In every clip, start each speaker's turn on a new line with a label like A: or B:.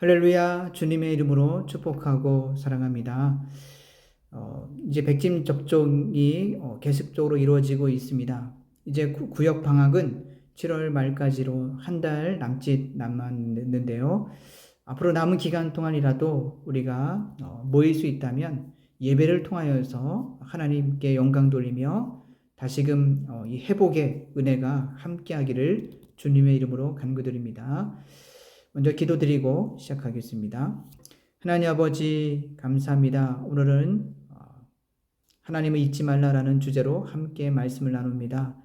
A: 할렐루야, 주님의 이름으로 축복하고 사랑합니다. 이제 백신 접종이 계속적으로 이루어지고 있습니다. 이제 구역 방학은 7월 말까지로 한 달 남짓 남았는데요. 앞으로 남은 기간 동안이라도 우리가 모일 수 있다면 예배를 통하여서 하나님께 영광 돌리며 다시금 이 회복의 은혜가 함께하기를 주님의 이름으로 간구드립니다. 먼저 기도드리고 시작하겠습니다. 하나님 아버지 감사합니다. 오늘은 하나님을 잊지 말라라는 주제로 함께 말씀을 나눕니다.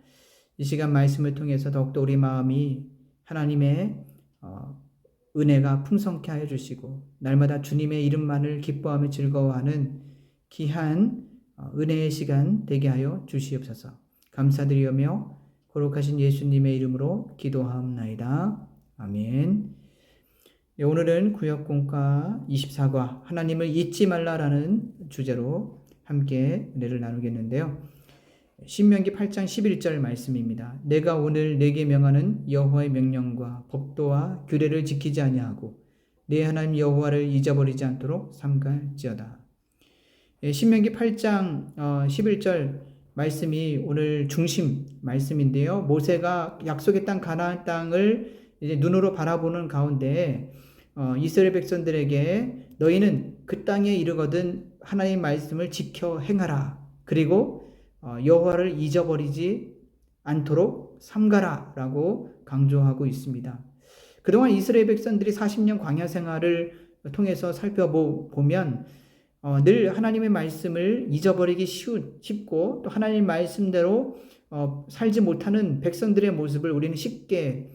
A: 이 시간 말씀을 통해서 더욱더 우리 마음이 하나님의 은혜가 풍성케 하여 주시고 날마다 주님의 이름만을 기뻐하며 즐거워하는 귀한 은혜의 시간 되게 하여 주시옵소서. 감사드리며 거룩하신 예수님의 이름으로 기도하옵나이다. 아멘. 네, 오늘은 구역공과 24과 하나님을 잊지 말라라는 주제로 함께 은혜를 나누겠는데요. 신명기 8장 11절 말씀입니다. 내가 오늘 내게 명하는 여호와의 명령과 법도와 규례를 지키지 아니하고 내 하나님 여호와를 잊어버리지 않도록 삼갈지어다. 신명기 8장 11절 말씀이 오늘 중심 말씀인데요. 모세가 약속의 땅 가나안 땅을 이제 눈으로 바라보는 가운데 이스라엘 백성들에게 너희는 그 땅에 이르거든 하나님의 말씀을 지켜 행하라. 그리고 여호와를 잊어버리지 않도록 삼가라라고 강조하고 있습니다. 그동안 이스라엘 백성들이 40년 광야 생활을 통해서 살펴보면 늘 하나님의 말씀을 잊어버리기 쉽고 또 하나님의 말씀대로 살지 못하는 백성들의 모습을 우리는 쉽게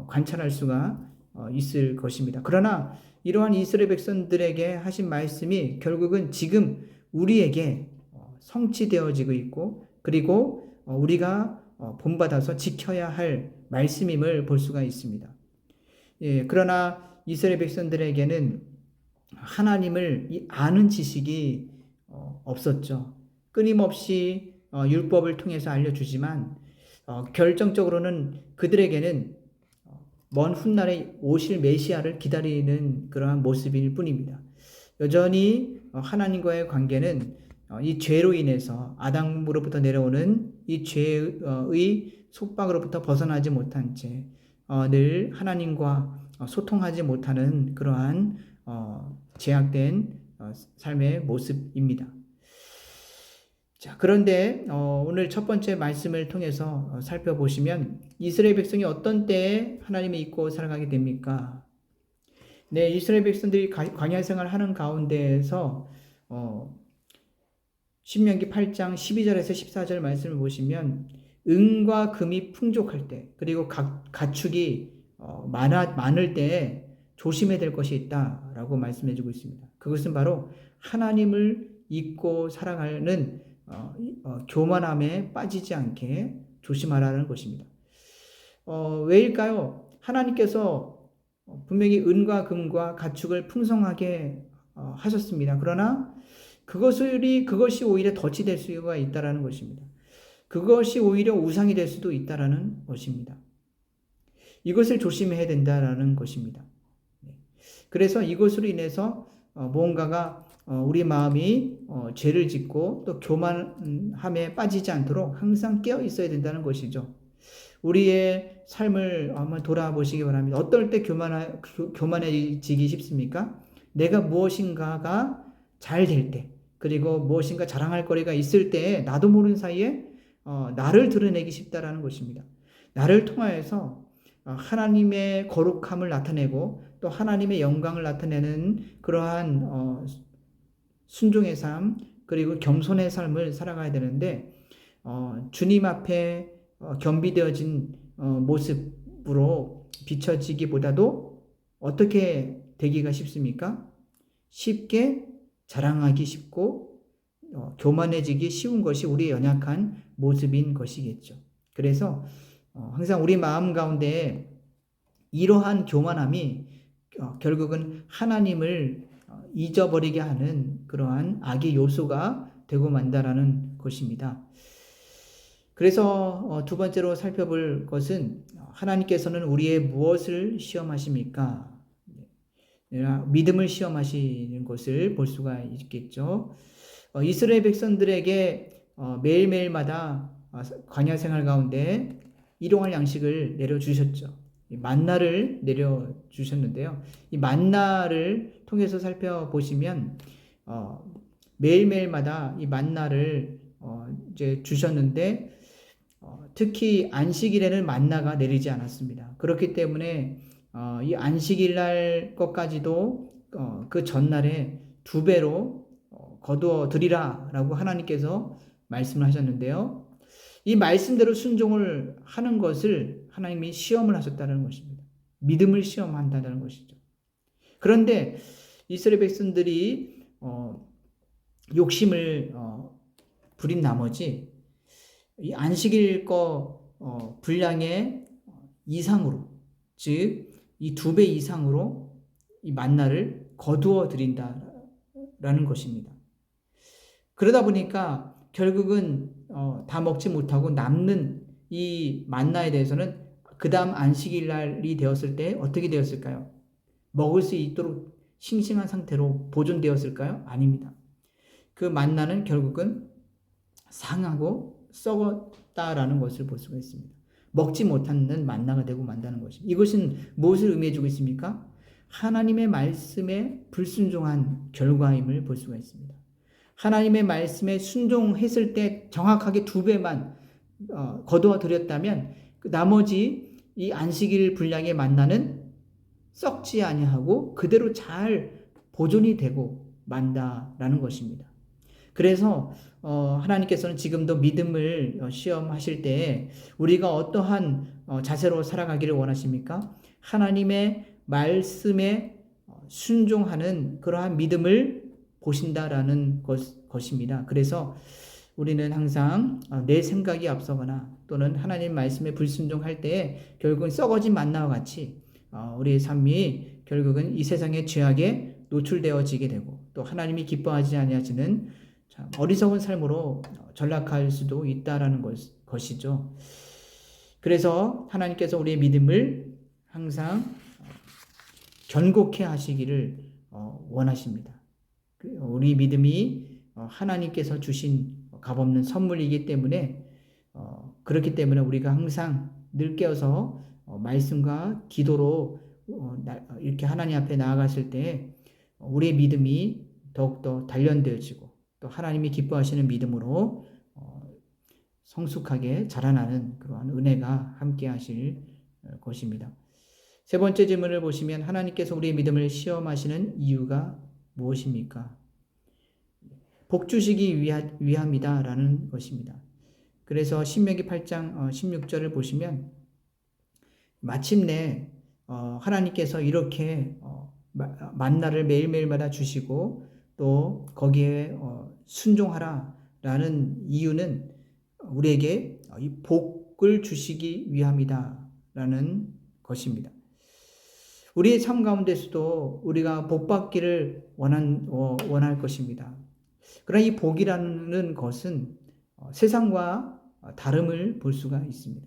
A: 관찰할 수가 있을 것입니다. 그러나 이러한 이스라엘 백성들에게 하신 말씀이 결국은 지금 우리에게 성취되어지고 있고 그리고 우리가 본받아서 지켜야 할 말씀임을 볼 수가 있습니다. 그러나 이스라엘 백성들에게는 하나님을 아는 지식이 없었죠. 끊임없이 율법을 통해서 알려주지만 결정적으로는 그들에게는 먼 훗날에 오실 메시아를 기다리는 그러한 모습일 뿐입니다. 여전히 하나님과의 관계는 이 죄로 인해서 아담으로부터 내려오는 이 죄의 속박으로부터 벗어나지 못한 채 늘 하나님과 소통하지 못하는 그러한 제약된 삶의 모습입니다. 자, 그런데 오늘 첫 번째 말씀을 통해서 살펴보시면 이스라엘 백성이 어떤 때에 하나님을 잊고 살아가게 됩니까? 네, 이스라엘 백성들이 광야 생활을 하는 가운데에서 신명기 8장 12절에서 14절 말씀을 보시면 은과 금이 풍족할 때 그리고 가축이 많을 때에 조심해야 될 것이 있다라고 말씀해 주고 있습니다. 그것은 바로 하나님을 잊고 살아가는 교만함에 빠지지 않게 조심하라는 것입니다. 왜일까요? 하나님께서 분명히 은과 금과 가축을 풍성하게 하셨습니다. 그러나 그것이 오히려 덫이 될 수가 있다는 것입니다. 그것이 오히려 우상이 될 수도 있다는 것입니다. 이것을 조심해야 된다는 것입니다. 그래서 이것으로 인해서 무언가가 우리 마음이 죄를 짓고 또 교만함에 빠지지 않도록 항상 깨어 있어야 된다는 것이죠. 우리의 삶을 한번 돌아보시기 바랍니다. 어떨 때 교만해지기 쉽습니까? 내가 무엇인가가 잘 될 때, 그리고 무엇인가 자랑할 거리가 있을 때 나도 모르는 사이에 나를 드러내기 쉽다라는 것입니다. 나를 통하여서 하나님의 거룩함을 나타내고 또 하나님의 영광을 나타내는 그러한 순종의 삶 그리고 겸손의 삶을 살아가야 되는데 주님 앞에 겸비되어진 모습으로 비춰지기보다도 어떻게 되기가 쉽습니까? 쉽게 자랑하기 쉽고 교만해지기 쉬운 것이 우리의 연약한 모습인 것이겠죠. 그래서 항상 우리 마음 가운데 이러한 교만함이 결국은 하나님을 잊어버리게 하는 그러한 악의 요소가 되고 만다라는 것입니다. 그래서 두 번째로 살펴볼 것은 하나님께서는 우리의 무엇을 시험하십니까? 믿음을 시험하시는 것을 볼 수가 있겠죠. 이스라엘 백성들에게 매일매일마다 광야 생활 가운데 일용할 양식을 내려주셨죠. 만나를 내려주셨는데요. 이 만나를 통해서 살펴보시면 매일매일마다 이 만나를 이제 주셨는데 특히 안식일에는 만나가 내리지 않았습니다. 그렇기 때문에 이 안식일 날 것까지도 그 전날에 2배로 거두어 드리라 라고 하나님께서 말씀을 하셨는데요. 이 말씀대로 순종을 하는 것을 하나님이 시험을 하셨다는 것입니다. 믿음을 시험한다는 것이죠. 그런데 이스라엘 백성들이 욕심을 부린 나머지 이 안식일 분량의 이상으로, 즉 이 2배 이상으로 이 만나를 거두어 드린다라는 것입니다. 그러다 보니까 결국은 다 먹지 못하고 남는 이 만나에 대해서는 그 다음 안식일 날이 되었을 때 어떻게 되었을까요? 먹을 수 있도록 싱싱한 상태로 보존되었을까요? 아닙니다. 그 만나는 결국은 상하고 썩었다라는 것을 볼 수가 있습니다. 먹지 못하는 만나가 되고 만다는 것입니다. 이것은 무엇을 의미해주고 있습니까? 하나님의 말씀에 불순종한 결과임을 볼 수가 있습니다. 하나님의 말씀에 순종했을 때 정확하게 2배만 거두어 드렸다면 나머지 이 안식일 분량의 만나는 썩지 아니하고 그대로 잘 보존이 되고 만다라는 것입니다. 그래서 하나님께서는 지금도 믿음을 시험하실 때 우리가 어떠한 자세로 살아가기를 원하십니까? 하나님의 말씀에 순종하는 그러한 믿음을 보신다라는 것입니다. 그래서 우리는 항상 내 생각이 앞서거나 또는 하나님 말씀에 불순종할 때 결국은 썩어진 만나와 같이 우리의 삶이 결국은 이 세상의 죄악에 노출되어지게 되고 또 하나님이 기뻐하지 아니하시는 어리석은 삶으로 전락할 수도 있다라는 것이죠. 그래서 하나님께서 우리의 믿음을 항상 견고케 하시기를 원하십니다. 우리 믿음이 하나님께서 주신 값없는 선물이기 때문에 그렇기 때문에 우리가 항상 늘 깨어서 말씀과 기도로 이렇게 하나님 앞에 나아갔을 때 우리의 믿음이 더욱더 단련되어지고 또 하나님이 기뻐하시는 믿음으로 성숙하게 자라나는 그러한 은혜가 함께 하실 것입니다. 세 번째 질문을 보시면 하나님께서 우리의 믿음을 시험하시는 이유가 무엇입니까? 복 주시기 위함이다 라는 것입니다. 그래서 신명기 8장 16절을 보시면 마침내 하나님께서 이렇게 만나를 매일매일마다 주시고 또 거기에 순종하라 라는 이유는 우리에게 이 복을 주시기 위함이다 라는 것입니다. 우리의 삶 가운데서도 우리가 복 받기를 원할 것입니다. 그러나 이 복이라는 것은 세상과 다름을 볼 수가 있습니다.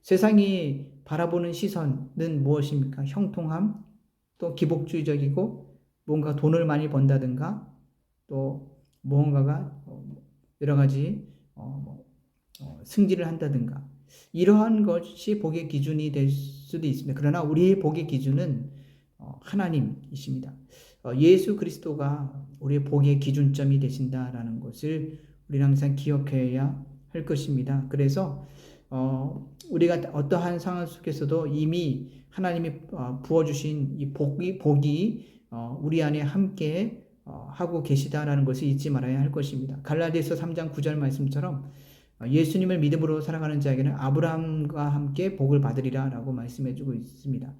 A: 세상이 바라보는 시선은 무엇입니까? 형통함, 또 기복주의적이고 뭔가 돈을 많이 번다든가 또 무언가가 여러 가지 승진을 한다든가 이러한 것이 복의 기준이 될 수도 있습니다. 그러나 우리의 복의 기준은 하나님이십니다. 예수 그리스도가 우리의 복의 기준점이 되신다라는 것을 우리는 항상 기억해야 할 것입니다. 그래서 우리가 어떠한 상황 속에서도 이미 하나님이 부어주신 이 복이 우리 안에 함께 하고 계시다라는 것을 잊지 말아야 할 것입니다. 갈라디아서 3장 9절 말씀처럼 예수님을 믿음으로 살아가는 자에게는 아브라함과 함께 복을 받으리라 라고 말씀해주고 있습니다.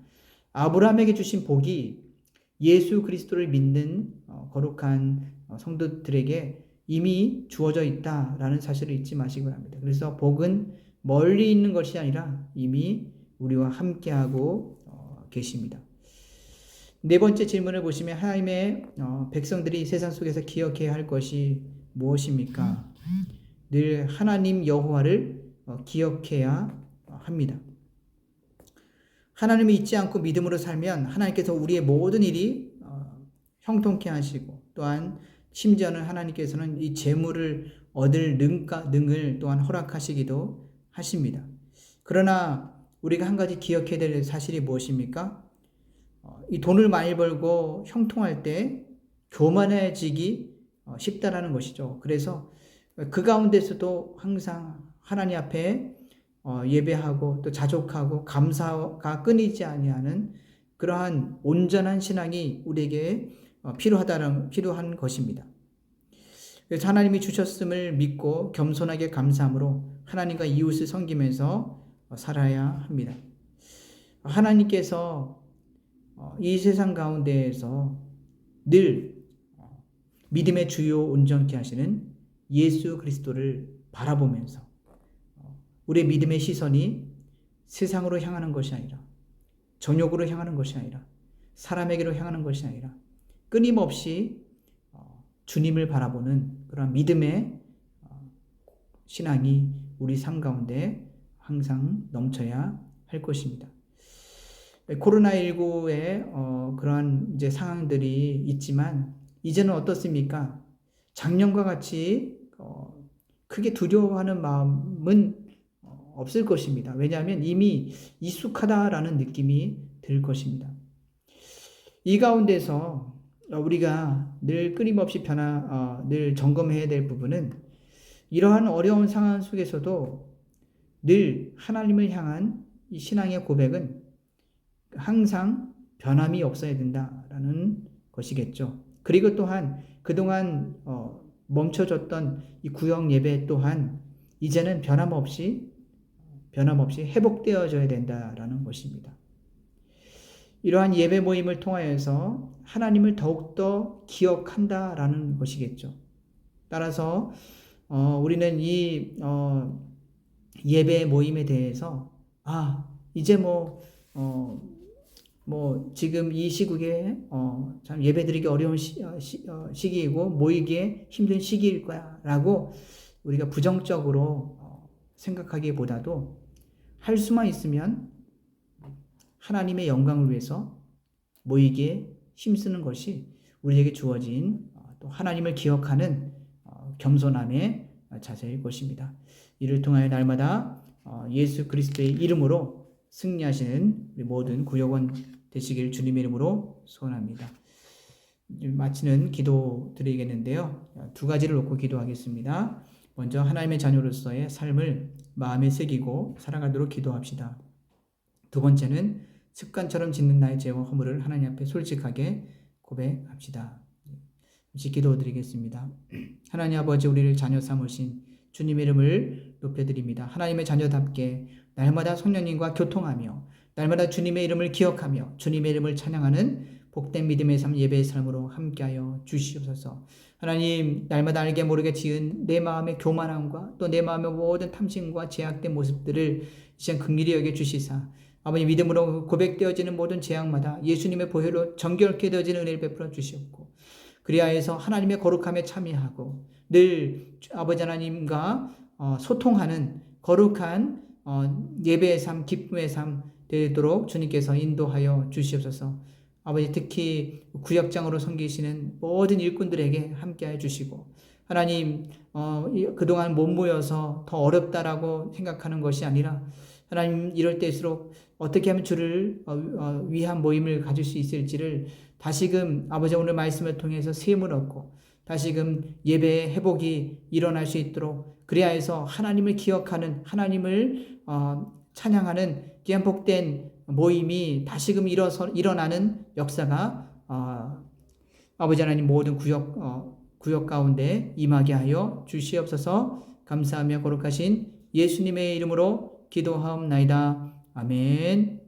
A: 아브라함에게 주신 복이 예수 그리스도를 믿는 거룩한 성도들에게 이미 주어져 있다라는 사실을 잊지 마시기 바랍니다. 그래서 복은 멀리 있는 것이 아니라 이미 우리와 함께하고 계십니다. 네 번째 질문을 보시면 하나님의 백성들이 세상 속에서 기억해야 할 것이 무엇입니까? 늘 하나님 여호와를 기억해야 합니다. 하나님을 잊지 않고 믿음으로 살면 하나님께서 우리의 모든 일이 형통케 하시고 또한 심지어는 하나님께서는 이 재물을 얻을 능을 또한 허락하시기도 하십니다. 그러나 우리가 한 가지 기억해야 될 사실이 무엇입니까? 이 돈을 많이 벌고 형통할 때 교만해지기 쉽다라는 것이죠. 그래서 그 가운데서도 항상 하나님 앞에 예배하고 또 자족하고 감사가 끊이지 아니하는 그러한 온전한 신앙이 우리에게 필요한 것입니다. 그래서 하나님이 주셨음을 믿고 겸손하게 감사함으로 하나님과 이웃을 섬기면서 살아야 합니다. 하나님께서 이 세상 가운데에서 늘 믿음의 주요 온전케 하시는 예수 그리스도를 바라보면서 우리의 믿음의 시선이 세상으로 향하는 것이 아니라 정욕으로 향하는 것이 아니라 사람에게로 향하는 것이 아니라 끊임없이 주님을 바라보는 그런 믿음의 신앙이 우리 삶 가운데 항상 넘쳐야 할 것입니다. 코로나19의 그런 이제 상황들이 있지만 이제는 어떻습니까? 작년과 같이 크게 두려워하는 마음은 없을 것입니다. 왜냐하면 이미 익숙하다라는 느낌이 들 것입니다. 이 가운데서 우리가 늘 끊임없이 늘 점검해야 될 부분은 이러한 어려운 상황 속에서도 늘 하나님을 향한 이 신앙의 고백은 항상 변함이 없어야 된다라는 것이겠죠. 그리고 또한 그동안 멈춰졌던 이 구역 예배 또한 이제는 변함없이 회복되어져야 된다라는 것입니다. 이러한 예배 모임을 통하여서 하나님을 더욱더 기억한다라는 것이겠죠. 따라서 우리는 이 예배 모임에 대해서 이제 지금 이 시국에 참 예배드리기 어려운 시기이고 모이기에 힘든 시기일 거야 라고 우리가 부정적으로 생각하기보다도 할 수만 있으면 하나님의 영광을 위해서 모이기에 힘쓰는 것이 우리에게 주어진 또 하나님을 기억하는 겸손함의 자세일 것입니다. 이를 통하여 날마다 예수 그리스도의 이름으로 승리하시는 우리 모든 구역원 되시길 주님의 이름으로 소원합니다. 마치는 기도 드리겠는데요. 두 가지를 놓고 기도하겠습니다. 먼저 하나님의 자녀로서의 삶을 마음에 새기고 살아가도록 기도합시다. 두 번째는 습관처럼 짓는 나의 죄와 허물을 하나님 앞에 솔직하게 고백합시다. 잠시 기도드리겠습니다. 하나님 아버지, 우리를 자녀 삼으신 주님의 이름을 높여드립니다. 하나님의 자녀답게 날마다 성령님과 교통하며 날마다 주님의 이름을 기억하며 주님의 이름을 찬양하는 복된 믿음의 삶, 예배의 삶으로 함께하여 주시옵소서. 하나님, 날마다 알게 모르게 지은 내 마음의 교만함과 또 내 마음의 모든 탐심과 제약된 모습들을 이제 긍휼히 여겨 주시사 아버지, 믿음으로 고백되어지는 모든 재앙마다 예수님의 보혈로 정결케 되어지는 은혜를 베풀어 주시옵고 그리하여서 하나님의 거룩함에 참여하고 늘 아버지 하나님과 소통하는 거룩한 예배의 삶, 기쁨의 삶 되도록 주님께서 인도하여 주시옵소서. 아버지, 특히 구역장으로 섬기시는 모든 일꾼들에게 함께해 주시고 하나님, 그동안 못 모여서 더 어렵다라고 생각하는 것이 아니라 하나님, 이럴 때일수록 어떻게 하면 주를 위한 모임을 가질 수 있을지를 다시금 아버지 오늘 말씀을 통해서 셈을 얻고 다시금 예배의 회복이 일어날 수 있도록 그리하여서 하나님을 기억하는 하나님을 찬양하는 귀한 복된 모임이 다시금 일어나는 역사가 아버지 하나님 모든 구역 가운데 임하게 하여 주시옵소서. 감사하며 거룩하신 예수님의 이름으로 기도하옵나이다. 아멘.